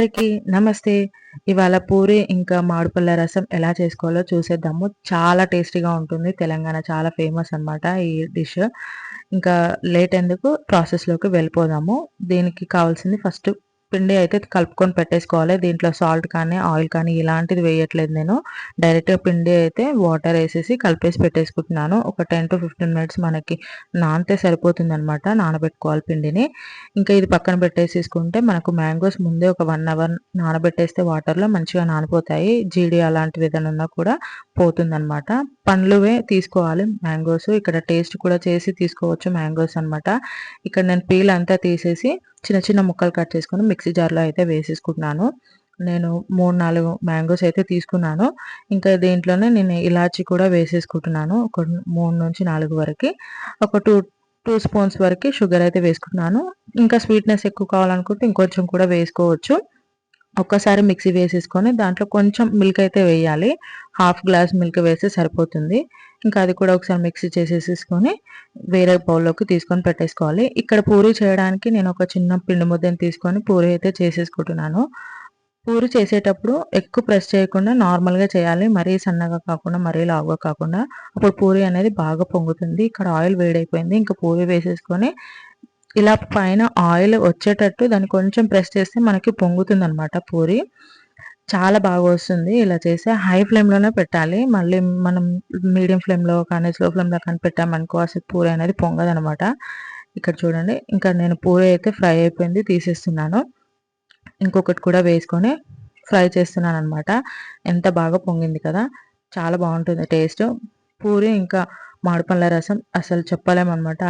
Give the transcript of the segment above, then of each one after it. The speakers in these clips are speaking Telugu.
అందరికీ నమస్తే. ఇవాళ పూరి ఇంకా మామిడిపళ్ళ రసం ఎలా చేసుకోవాలో చూసేద్దాము. చాలా టేస్టీగా ఉంటుంది. తెలంగాణ చాలా ఫేమస్ అన్నమాట ఈ డిష్. ఇంకా లేట్ ఎందుకు ప్రాసెస్‌లోకి వెళ్ళిపోదాము. దీనికి కావాల్సింది ఫస్ట్ పిండి అయితే కలుపుకొని పెట్టేసుకోవాలి. దీంట్లో సాల్ట్ కానీ, ఆయిల్ కానీ ఇలాంటిది వేయట్లేదు నేను. డైరెక్ట్‌గా పిండి అయితే వాటర్ ఏసేసి కలిపేసి పెట్టేసుకుంటున్నాను. ఒక 10-15 మినిట్స్ మనకి నానితే సరిపోతుందనమాట. నానబెట్టుకోవాలి పిండిని. ఇంకా ఇది పక్కన పెట్టేసేసుకుంటే మనకు మ్యాంగోస్ ముందే ఒక 1 అవర్ నానబెట్టేస్తే వాటర్‌లో మంచిగా నానిపోతాయి. జీడి అలాంటిది ఏదైనా ఉన్నా కూడా పోతుందనమాట. పండ్లువే తీసుకోవాలి మ్యాంగోస్. ఇక్కడ టేస్ట్ కూడా చేసి తీసుకోవచ్చు మ్యాంగోస్ అనమాట. ఇక్కడ నేను పీల్ అంతా తీసేసి చిన్న చిన్న ముక్కలు కట్ చేసుకొని మిక్సీ జార్‌లో అయితే వేసేసుకుంటున్నాను. నేను 3, 4 మ్యాంగోస్ అయితే తీసుకున్నాను. ఇంకా దీంట్లోనే నేను ఇలాచీ కూడా వేసేసుకుంటున్నాను. ఒక 3-4 వరకి. ఒక 2 స్పూన్స్ వరకి షుగర్ అయితే వేసుకుంటున్నాను. ఇంకా స్వీట్‌నెస్ ఎక్కువ కావాలనుకుంటే ఇంకొంచెం కూడా వేసుకోవచ్చు. ఒక్కసారి మిక్సీ వేసేసుకొని దాంట్లో కొంచెం మిల్క్ అయితే వేయాలి. హాఫ్ గ్లాస్ మిల్క్ వేస్తే సరిపోతుంది. ఇంకా అది కూడా ఒకసారి మిక్సీ చేసేసేసుకొని వేరే బౌల్‌లోకి తీసుకొని పెట్టేసుకోవాలి. ఇక్కడ పూరి చేయడానికి నేను ఒక చిన్న పిండి ముద్దను తీసుకొని పూరి అయితే చేసేసుకుంటున్నాను. పూరి చేసేటప్పుడు ఎక్కువ ప్రెస్ చేయకుండా నార్మల్‌గా చేయాలి. మరీ సన్నగా కాకుండా, మరీ లావుగా కాకుండా. అప్పుడు పూరి అనేది బాగా పొంగుతుంది. ఇక్కడ ఆయిల్ వేడైపోయింది. ఇంకా పూరి వేసేసుకొని ఇలా పైన ఆయిల్ వచ్చేటట్టు దాన్ని కొంచెం ప్రెస్ చేస్తే మనకి పొంగుతుందనమాట పూరి. చాలా బాగా వస్తుంది ఇలా చేస్తే. హై ఫ్లేమ్‌లోనే పెట్టాలి. మళ్ళీ మనం మీడియం ఫ్లేమ్‌లో కానీ, స్లో ఫ్లేమ్‌లో కానీ పెట్టామనుకో అసలు పూరి అనేది పొంగదనమాట. ఇక్కడ చూడండి. ఇంకా నేను పూరి అయితే ఫ్రై అయిపోయింది తీసేస్తున్నాను. ఇంకొకటి కూడా వేసుకొని ఫ్రై చేస్తున్నాననమాట. ఎంత బాగా పొంగింది కదా! చాలా బావుంటుంది టేస్ట్. పూరి ఇంకా మామిడిపళ్ళ రసం అసలు చెప్పలేమనమాట.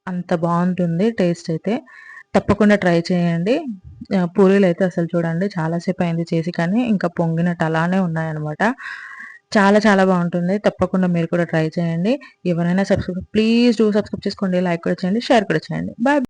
అంత బావుంటుంది టేస్ట్ అయితే. తప్పకుండా ట్రై చేయండి. పూరీలైతే అసలు చూడండి చాలా సేపయింది చేసి కానీ ఇంకా పొంగినట్టు అలానే ఉన్నాయన్నమాట. చాలా చాలా బావుంటుంది. తప్పకుండా మీరు కూడా ట్రై చేయండి. ఎవరైనా ప్లీజ్ డూ సబ్స్క్రైబ్ చేసుకోండి. లైక్ కూడా చేయండి. షేర్ కూడా చేయండి. బాయ్.